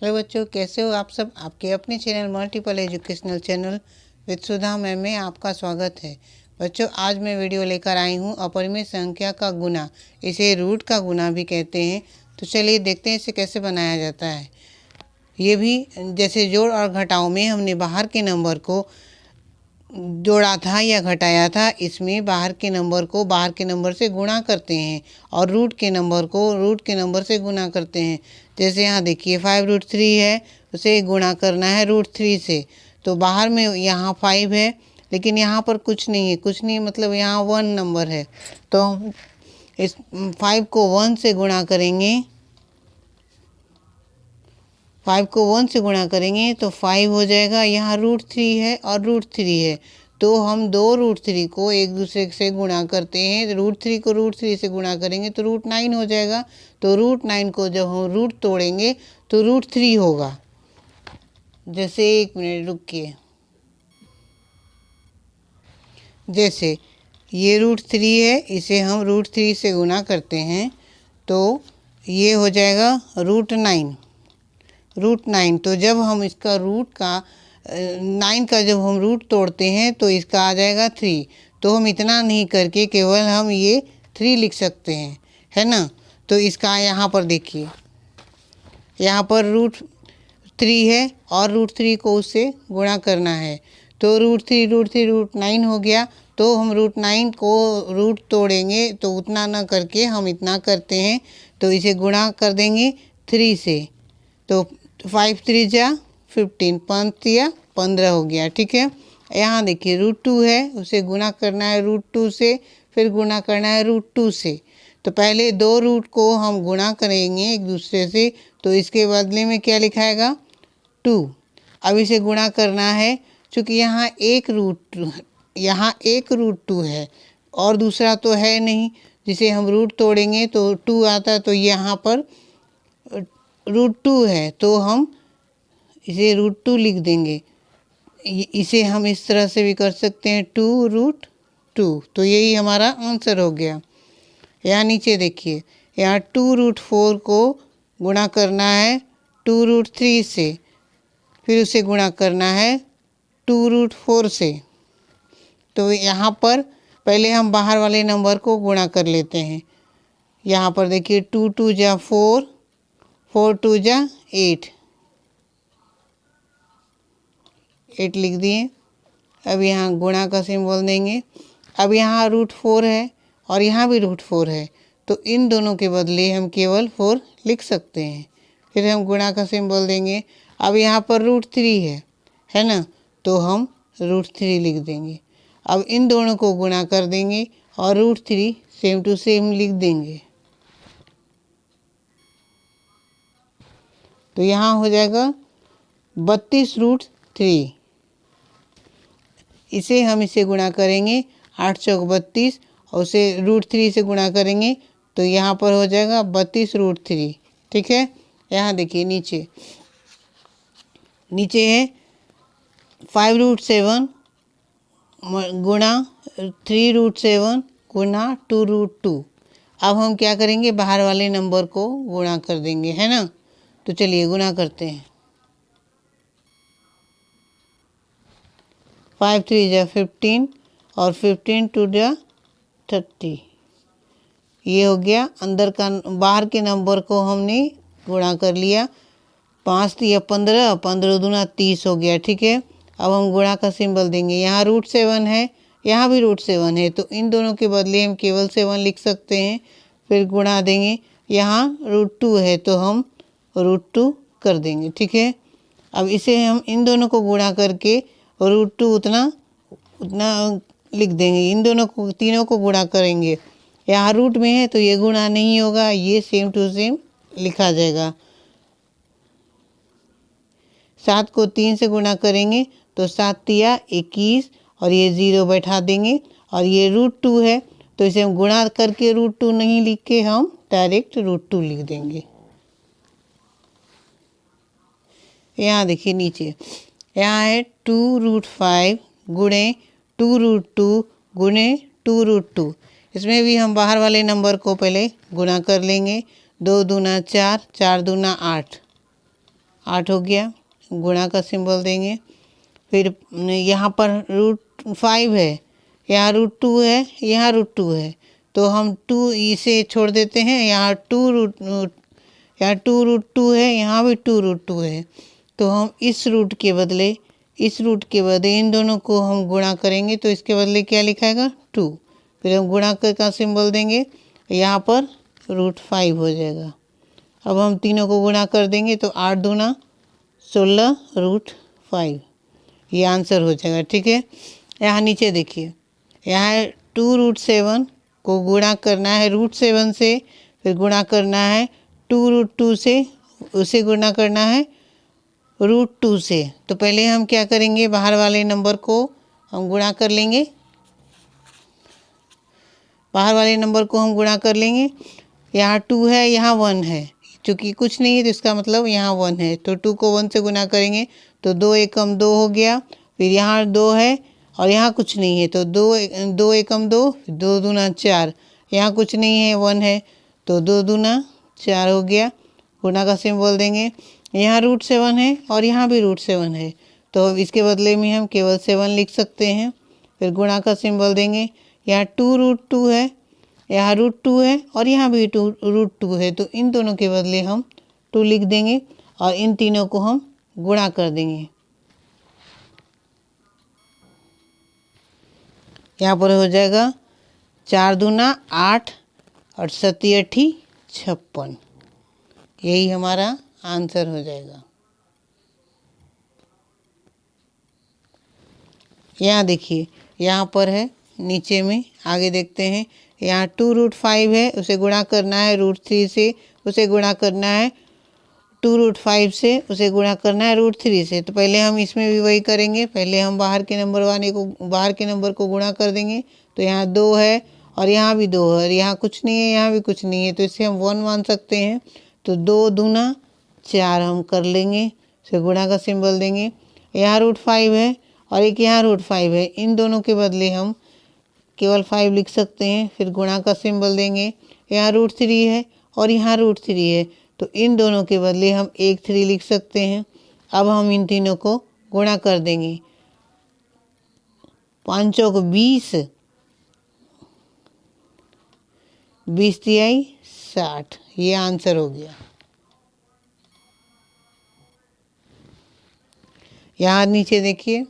Hello बच्चों, कैसे हो आप सब। आपके अपने channel multiple educational channel with Sudha ma'am में आपका स्वागत है। बच्चों, आज मैं वीडियो लेकर आई हूँ अपरिमेय संख्या का गुना। इसे रूट का गुना भी कहते हैं। तो चलिए देखते हैं इसे कैसे बनाया जाता है। ये भी जैसे जोड़ और घटाव में हमने बाहर के नंबर को जोड़ा था या घटाया था, इसमें बाहर के नंबर को बाहर के नंबर से गुणा करते हैं और रूट के नंबर को रूट के नंबर से गुणा करते हैं। जैसे यहाँ देखिए 5√3 है, उसे गुणा करना है √3 से। तो बाहर में यहाँ 5 है, लेकिन यहाँ पर कुछ नहीं है। कुछ नहीं मतलब यहाँ 1 नंबर है, तो हम इस 5 को 1 से गुणा करेंगे। 5 को 1 से गुणा करेंगे तो 5 हो जाएगा। यहाँ √3 है और √3 है, तो हम दो √3 को एक दूसरे से गुणा करते हैं। √3 को √3 से गुणा करेंगे तो √9 हो जाएगा। तो √9 को जब हम रूट तोड़ेंगे तो √3 होगा। जैसे एक मिनट रुकिए, जैसे ये √3 है, इसे हम √3 से गुणा करते हैं तो ये हो जाएगा √9। √9, तो जब हम इसका रूट का 9 का जब हम रूट तोड़ते हैं तो इसका आ जाएगा 3। तो हम इतना नहीं करके केवल हम ये 3 लिख सकते हैं, है ना। तो इसका यहाँ पर देखिए, यहाँ पर √3 है और √3 को उससे गुणा करना है। तो √3 हो गया। तो हम √9 को रूट तोड़ेंगे तो उतना ना करके हम इतना करते हैं, तो इसे गुणा कर देंगे 3 से। तो 5 3 जा 15, 5 या 15 हो गया। ठीक है। यहाँ देखिए √2 है, उसे गुणा करना है √2 से, फिर गुणा करना है √2 से। तो पहले दो रूट को हम गुणा करेंगे एक दूसरे से, तो इसके बदले में क्या लिखाएगा 2। अब इसे गुणा करना है, चूँकि यहाँ एक √2 है और दूसरा तो है नहीं जिसे हम रूट तोड़ेंगे तो 2 आता है। तो यहाँ पर √2 है, तो हम इसे √2 लिख देंगे। इसे हम इस तरह से भी कर सकते हैं 2√2। तो यही हमारा आंसर हो गया। यहाँ नीचे देखिए, यहाँ 2√4 को गुणा करना है 2√3 से, फिर उसे गुणा करना है 2√4 से। तो यहाँ पर पहले हम बाहर वाले नंबर को गुणा कर लेते हैं। यहाँ पर देखिए 2 2 जा 4, 4 2 जा 8 लिख दिए। अब यहाँ गुणा का सिंबल देंगे। अब यहाँ √4 है और यहाँ भी √4 है, तो इन दोनों के बदले हम केवल 4 लिख सकते हैं। फिर हम गुणा का सिंबल देंगे। अब यहाँ पर √3 है ना, तो हम √3 लिख देंगे। अब इन दोनों को गुणा कर देंगे और √3 सेम टू सेम लिख देंगे। तो यहाँ हो जाएगा 32√3। इसे हम इसे गुणा करेंगे 8 चौक 32 और उसे √3 से गुणा करेंगे तो यहाँ पर हो जाएगा 32√3। ठीक है। यहाँ देखिए नीचे है 5√7 गुणा 3√7 गुणा 2√2। अब हम क्या करेंगे, बाहर वाले नंबर को गुणा कर देंगे, है ना। तो चलिए गुणा करते हैं। 5 3 जा 15 और 15 2 जा 30। ये हो गया। बाहर के नंबर को हमने गुणा कर लिया। 5 3 15, 15 दूना 30 हो गया। ठीक है। अब हम गुणा का सिंबल देंगे। यहाँ √7 है, यहाँ भी √7 है, तो इन दोनों के बदले हम केवल 7 लिख सकते हैं। फिर गुणा देंगे। यहाँ √2 है, तो हम √2 कर देंगे। ठीक है। अब इसे हम इन दोनों को गुणा करके √2 उतना लिख देंगे। इन दोनों को तीनों को गुणा करेंगे। यहाँ रूट में है तो ये गुणा नहीं होगा, ये सेम टू सेम लिखा जाएगा। 7 को 3 से गुणा करेंगे तो 7 तिया 21 और ये 0 बैठा देंगे। और ये √2 है, तो इसे हम गुणा करके √2 नहीं लिख के हम डायरेक्ट √2 लिख देंगे। यहाँ देखिए नीचे, यहाँ है 2√5 गुणे 2√2 गुणे 2√2। इसमें भी हम बाहर वाले नंबर को पहले गुणा कर लेंगे। 2 दूना 4, 4 दूना 8। 8 हो गया, गुणा का सिंबल देंगे। फिर यहाँ पर √5 है, यहाँ √2 है, यहाँ √2 है, तो हम 2 इसे छोड़ देते हैं। यहाँ 2√2 है, यहाँ भी 2√2 है, तो हम इस रूट के बदले इन दोनों को हम गुणा करेंगे, तो इसके बदले क्या लिखाएगा 2। फिर हम गुणा का सिंबल देंगे, यहाँ पर √5 हो जाएगा। अब हम तीनों को गुणा कर देंगे तो 8 दूना 16 √5, ये आंसर हो जाएगा। ठीक है, यहाँ नीचे देखिए, यहाँ 2√7 को गुणा करना है √7 से, फिर गुणा करना है 2√2 से, उसे गुणा करना है √2 से। तो पहले हम क्या करेंगे, बाहर वाले नंबर को हम गुणा कर लेंगे, यहाँ 2 है, यहाँ 1 है, चूँकि कुछ नहीं है तो इसका मतलब यहाँ 1 है, तो 2 को 1 से गुणा करेंगे तो 2 एकम 2 हो गया। फिर यहाँ 2 है और यहाँ कुछ नहीं है, तो 2 एकम 2, 2 दूना 4, यहाँ कुछ नहीं है 1 है, तो 2 दूना 4 हो गया। गुणा का सिंबल देंगे, यहाँ √7 है और यहाँ भी √7 है, तो इसके बदले में हम केवल 7 लिख सकते हैं। फिर गुणा का सिंबल देंगे, यहाँ 2√2 है, यहाँ √2 है और यहाँ भी √2 है, तो इन दोनों के बदले हम 2 लिख देंगे और इन तीनों को हम गुणा कर देंगे। यहाँ पर हो जाएगा 4 दूना 8 और 7 8 56, यही हमारा आंसर हो जाएगा। यहाँ देखिए, यहाँ पर है नीचे में, आगे देखते हैं, यहाँ 2√5 है, उसे गुणा करना है √3 से, उसे गुणा करना है 2√5 से, उसे गुणा करना है √3 से। तो पहले हम इसमें भी वही करेंगे, पहले हम बाहर के नंबर को गुणा कर देंगे, तो यहाँ 2 है और यहाँ भी 2 है और यहाँ कुछ नहीं है, यहाँ भी कुछ नहीं है, तो इसे हम 1 मान सकते हैं। तो 2 दूना 4 हम कर लेंगे, फिर गुणा का सिंबल देंगे, यहाँ √5 है और एक यहाँ √5 है, इन दोनों के बदले हम केवल 5 लिख सकते हैं। फिर गुणा का सिंबल देंगे, यहाँ √3 है और यहाँ √3 है, तो इन दोनों के बदले हम 3 लिख सकते हैं। अब हम इन तीनों को गुणा कर देंगे, 5 चौक 20, 20 तिहाई 60, ये आंसर हो गया। यहाँ नीचे देखिए,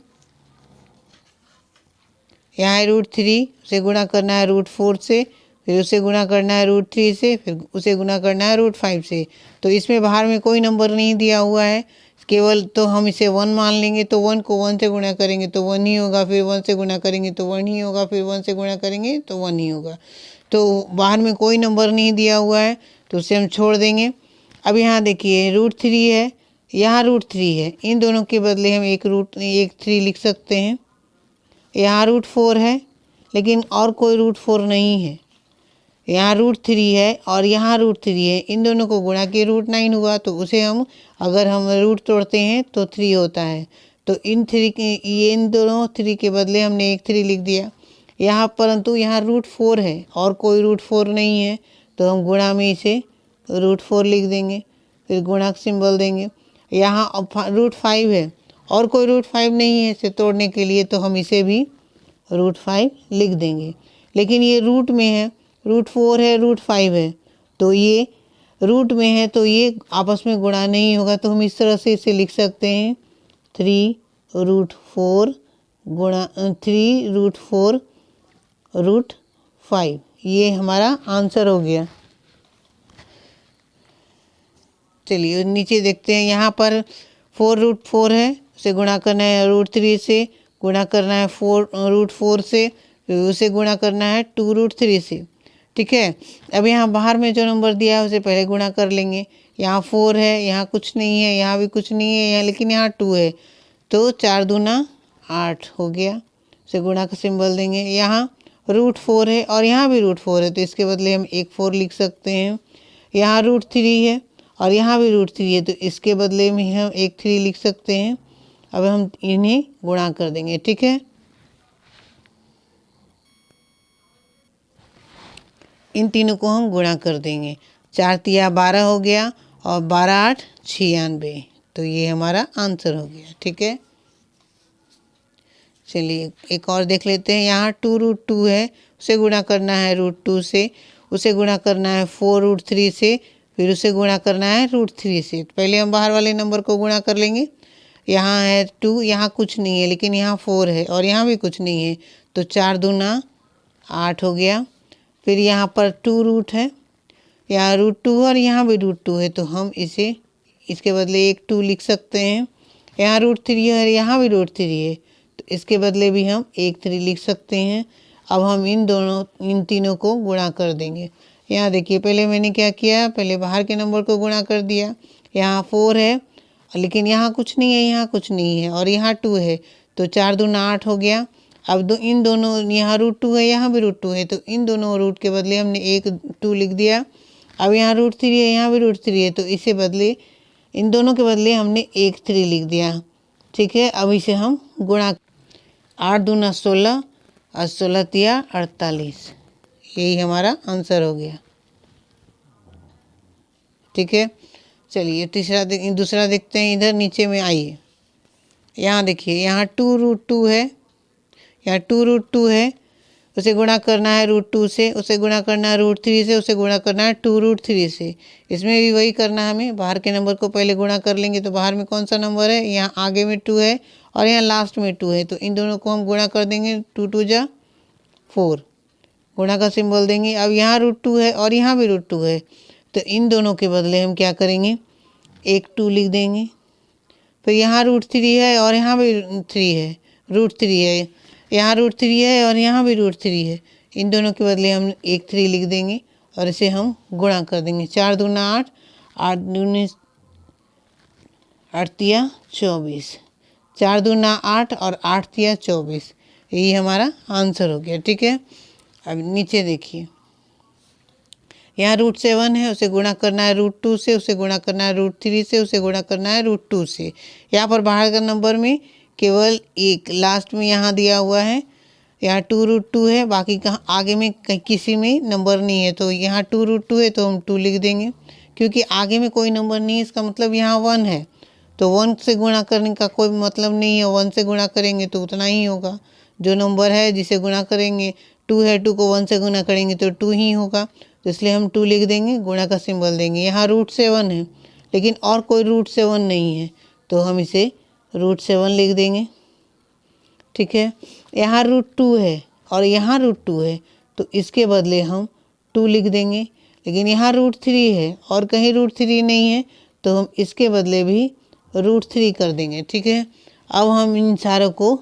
यहाँ है √3, उसे गुणा करना है √4 से, फिर उसे गुणा करना है √3 से, फिर उसे गुणा करना है √5 से। तो इसमें बाहर में कोई नंबर नहीं दिया हुआ है, केवल तो हम इसे 1 मान लेंगे, तो 1 को 1 से गुणा करेंगे तो 1 ही होगा, फिर 1 से गुणा करेंगे तो 1 ही होगा, फिर 1 से गुणा करेंगे तो 1 ही होगा। तो बाहर में कोई नंबर नहीं दिया हुआ है, तो उसे हम छोड़ देंगे। अब यहाँ देखिए, √3 है, यहाँ √3 है, इन दोनों के बदले हम एक 3 लिख सकते हैं। यहाँ √4 है, लेकिन और कोई √4 नहीं है, यहाँ √3 है और यहाँ √3 है, इन दोनों को गुणा के √9 हुआ, तो उसे हम अगर हम रूट तोड़ते हैं तो 3 होता है, तो इन दोनों 3 के बदले हमने एक 3 लिख दिया यहाँ, परंतु यहाँ √4 है और कोई √4 नहीं है, तो हम गुणा में इसे √4 लिख देंगे। फिर गुणा का सिंबल देंगे, यहाँ √5 है और कोई √5 नहीं है इसे तोड़ने के लिए, तो हम इसे भी √5 लिख देंगे। लेकिन ये रूट में है, √4 है, √5 है, तो ये रूट में है, तो ये आपस में गुणा नहीं होगा, तो हम इस तरह से इसे लिख सकते हैं 3√4 गुणा 3√4 √5, ये हमारा आंसर हो गया। चलिए नीचे देखते हैं, यहाँ पर 4√4 है, उसे गुणा करना है √3 से, गुणा करना है √4 से, उसे गुणा करना है 2√3 से। ठीक है, अब यहाँ बाहर में जो नंबर दिया है उसे पहले गुणा कर लेंगे। यहाँ 4 है, यहाँ कुछ नहीं है, यहाँ भी कुछ नहीं है, यहाँ लेकिन यहाँ 2 है, तो 4 दूना 8 हो गया, उसे गुणा का सिंबल देंगे। यहाँ √4 है और यहाँ भी √4 है, तो इसके बदले हम एक 4 लिख सकते हैं। यहाँ √3 है और यहाँ भी √3 है, तो इसके बदले में हम एक 3 लिख सकते हैं। अब हम इन्हें गुणा कर देंगे। ठीक है, इन तीनों को हम गुणा कर देंगे, 4 तिया 12 हो गया और 12 8 96, तो ये हमारा आंसर हो गया। ठीक है, चलिए एक और देख लेते हैं। यहाँ 2√2 है, उसे गुणा करना है √2 से, उसे गुणा करना है 4√3 से, फिर उसे गुणा करना है √3 से। पहले हम बाहर वाले नंबर को गुणा कर लेंगे। यहाँ है 2, यहाँ कुछ नहीं है, लेकिन यहाँ 4 है और यहाँ भी कुछ नहीं है, तो 4 दूना 8 हो गया। फिर यहाँ पर 2 रूट है, यहाँ √2 और यहाँ भी √2 है, तो हम इसे इसके बदले एक 2 लिख सकते हैं। यहाँ √3 है और यहाँ भी √3 है, तो इसके बदले भी हम एक 3 लिख सकते हैं। अब हम इन तीनों को गुणा कर देंगे। यहाँ देखिए, पहले मैंने क्या किया, पहले बाहर के नंबर को गुणा कर दिया। यहाँ 4 है, लेकिन यहाँ कुछ नहीं है, यहाँ कुछ नहीं है और यहाँ 2 है, तो 4 दूना 8 हो गया। अब इन दोनों, यहाँ √2 है, यहाँ भी √2 है, तो इन दोनों रूट के बदले हमने एक 2 लिख दिया। अब यहाँ √3 है, यहाँ भी √3 है, तो इसे बदले, इन दोनों के बदले हमने एक 3 लिख दिया। ठीक है, अब इसे हम गुणा, 8 दूना 16 और 16 तिया 48, यही हमारा आंसर हो गया। ठीक है, चलिए दूसरा देखते हैं। इधर नीचे में आइए, यहाँ देखिए, यहाँ 2√2 है, यहाँ 2√2 है, उसे गुणा करना है √2 से, उसे गुणा करना है √3 से, उसे गुणा करना है 2√3 से। इसमें भी वही करना है हमें, बाहर के नंबर को पहले गुणा कर लेंगे। तो बाहर में कौन सा नंबर है, यहाँ आगे में 2 है और यहाँ लास्ट में 2 है, तो इन दोनों को हम गुणा कर देंगे। 2 2 जा 4, गुणा का सिंबल देंगे। अब यहाँ √2 है और यहाँ भी √2 है, तो इन दोनों के बदले हम क्या करेंगे, एक 2 लिख देंगे। फिर यहाँ √3 है और यहाँ भी 3 है, √3 है, यहाँ √3 है और यहाँ भी √3 है, इन दोनों के बदले हम एक 3 लिख देंगे और इसे हम गुणा कर देंगे। 4 दूना 8, 8 दूनी 8 तिया 24, 4 दूना 8 और 8 तिया 24, यही हमारा आंसर हो गया। ठीक है, अब नीचे देखिए, यहाँ √7 है, उसे गुणा करना है √2 से, उसे गुणा करना है √3 से, उसे गुणा करना है √2 से। यहाँ पर बाहर का नंबर में केवल एक लास्ट में यहाँ दिया हुआ है, यहाँ 2√2 है, बाकी कहाँ आगे में किसी में नंबर नहीं है, तो यहाँ 2√2 है तो हम 2 लिख देंगे। क्योंकि आगे में कोई नंबर नहीं है, इसका मतलब यहाँ 1 है, तो 1 से गुणा करने का कोई मतलब नहीं है। 1 से गुणा करेंगे तो उतना ही होगा, जो नंबर है जिसे गुणा करेंगे। 2 है, 2 को 1 से गुणा करेंगे तो 2 ही होगा, तो इसलिए हम 2 लिख देंगे, गुणा का सिंबल देंगे। यहाँ √7 है, लेकिन और कोई √7 नहीं है, तो हम इसे √7 लिख देंगे। ठीक है, यहाँ √2 है और यहाँ √2 है, तो इसके बदले हम 2 लिख देंगे। लेकिन यहाँ √3 है और कहीं √3 नहीं है, तो हम इसके बदले भी √3 कर देंगे। ठीक है, अब हम इन सारों को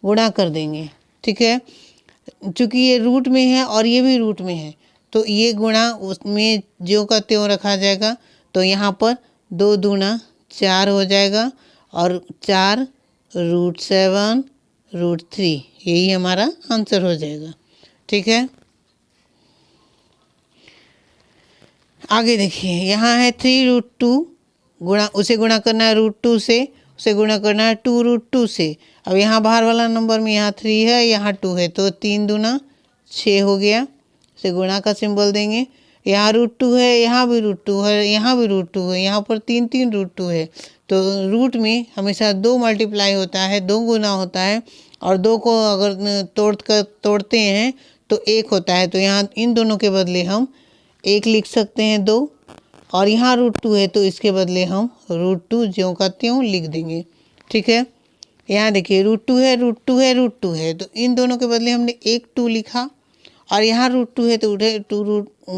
गुणा कर देंगे। ठीक है, चूँकि ये रूट में है और ये भी रूट में है, तो ये गुणा उसमें ज्यों का त्यों रखा जाएगा। तो यहाँ पर 2 दूना 4 हो जाएगा और 4 √7 √3, यही हमारा आंसर हो जाएगा। ठीक है, आगे देखिए, यहाँ है 3√2, गुणा, उसे गुणा करना है √2 से, उसे गुणा करना है 2√2 से। अब यहाँ बाहर वाला नंबर में यहाँ 3 है, यहाँ 2 है, तो 3 दूना 6 हो गया, उसे गुणा का सिंबल देंगे। यहाँ √2 है, यहाँ भी √2 है, यहाँ भी √2 है, यहाँ पर 3 3 √2 है, तो रूट में हमेशा 2 मल्टीप्लाई होता है, 2 गुना होता है, और 2 को अगर तोड़ते हैं तो 1 होता है। तो यहाँ इन दोनों के बदले हम 1 लिख सकते हैं, 2, और यहाँ √2 है, तो इसके बदले हम √2 ज्यों का त्यों लिख देंगे। ठीक है, यहाँ देखिए, √2 है, √2 है, √2 है, तो इन दोनों के बदले हमने एक 2 लिखा, और यहाँ √2 है तो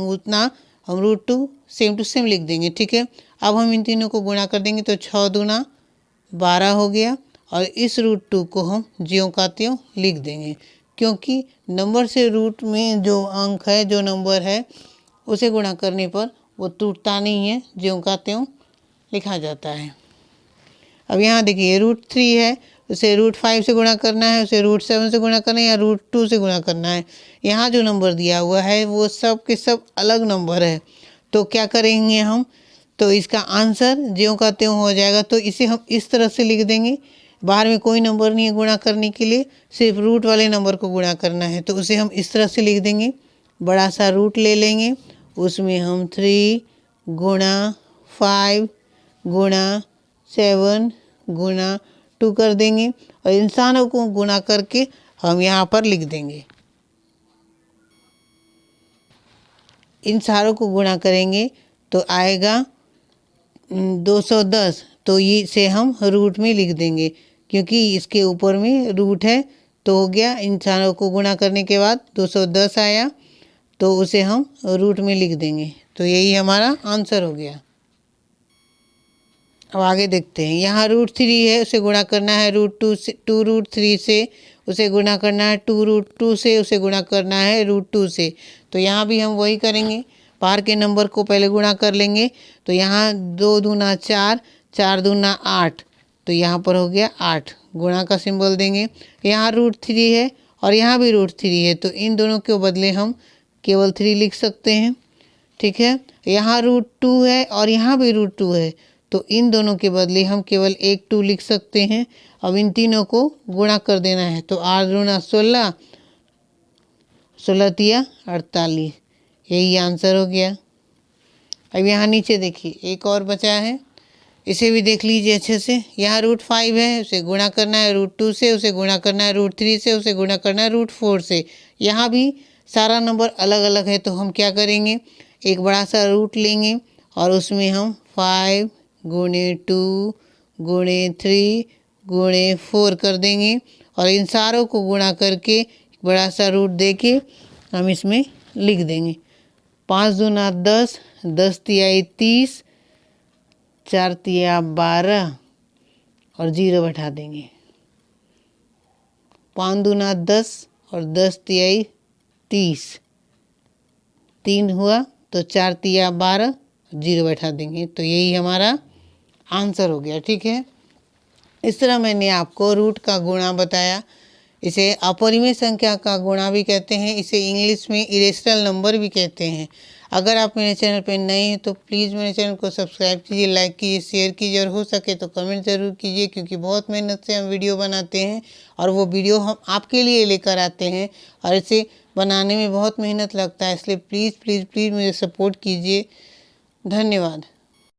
उतना हम √2 सेम टू सेम लिख देंगे। ठीक है, अब हम इन तीनों को गुणा कर देंगे, तो 6 दूना 12 हो गया, और इस √2 को हम ज्यों का त्यों लिख देंगे। क्योंकि नंबर से रूट में जो अंक है, जो नंबर है, उसे गुणा करने पर वो टूटता नहीं है, ज्यों का त्यों लिखा जाता है। अब यहाँ देखिए, √3 है, उसे √5 से गुणा करना है, उसे √7 से गुणा करना है, या √2 से गुणा करना है। यहाँ जो नंबर दिया हुआ है वो सब के सब अलग नंबर है, तो क्या करेंगे हम, तो इसका आंसर ज्यों का त्यों हो जाएगा। तो इसे हम इस तरह से लिख देंगे, बाहर में कोई नंबर नहीं है गुणा करने के लिए, सिर्फ रूट वाले नंबर को गुणा करना है, तो उसे हम इस तरह से लिख देंगे। बड़ा सा रूट ले लेंगे, उसमें हम 3 गुणा 5 गुणा 7 गुना 2 कर देंगे और इन सारों को गुना करके हम यहाँ पर लिख देंगे। इन सारों को गुणा करेंगे तो आएगा 210, तो ये इसे हम रूट में लिख देंगे क्योंकि इसके ऊपर में रूट है। तो हो गया, इन सारों को गुणा करने के बाद 210 आया, तो उसे हम रूट में लिख देंगे। तो यही हमारा आंसर हो गया। अब आगे देखते हैं। यहाँ √3 है, उसे गुणा करना है √2 से, 2√3 से, उसे गुणा करना है 2√2 से, उसे गुणा करना है √2 से। तो यहाँ भी हम वही करेंगे, बाहर के नंबर को पहले गुणा कर लेंगे। तो यहाँ 2 दूना 4, 4 दूना 8, तो यहाँ पर हो गया 8, गुणा का सिंबल देंगे। यहाँ √3 है और यहाँ भी √3 है, तो इन दोनों के बदले हम केवल 3 लिख सकते हैं। ठीक है, यहाँ √2 है और यहाँ भी √2 है, तो इन दोनों के बदले हम केवल एक 2 लिख सकते हैं। अब इन तीनों को गुणा कर देना है। तो 8 दूना 16, 16 तिया 48, यही आंसर हो गया। अब यहाँ नीचे देखिए एक और बचा है, इसे भी देख लीजिए अच्छे से। यहाँ √5 है, उसे गुणा करना है √2 से, उसे गुणा करना है √3 से, उसे गुणा करना है √4 से। यहाँ भी सारा नंबर अलग अलग है, तो हम क्या करेंगे, एक बड़ा सा रूट लेंगे और उसमें हम 5 गुणे 2 गुणे 3 गुणे 4 कर देंगे और इन सारों को गुणा करके बड़ा सा रूट दे के हम इसमें लिख देंगे। 5 दूना 10, 10 तिया 30, 4 तिया 12 और 0 बैठा देंगे। 5 दूना 10 और 10 तिया 30, 3 हुआ, तो 4 तिया 12, 0 बैठा देंगे। तो यही हमारा आंसर हो गया। ठीक है, इस तरह मैंने आपको रूट का गुणा बताया। इसे अपरिमेय संख्या का गुणा भी कहते हैं, इसे इंग्लिश में इरेशनल नंबर भी कहते हैं। अगर आप मेरे चैनल पर नए हैं तो प्लीज़ मेरे चैनल को सब्सक्राइब कीजिए, लाइक कीजिए, शेयर कीजिए और हो सके तो कमेंट ज़रूर कीजिए, क्योंकि बहुत मेहनत से हम वीडियो बनाते हैं और वो वीडियो हम आपके लिए लेकर आते हैं और इसे बनाने में बहुत मेहनत लगता है। इसलिए प्लीज़ प्लीज़ प्लीज़ मुझे सपोर्ट कीजिए। धन्यवाद।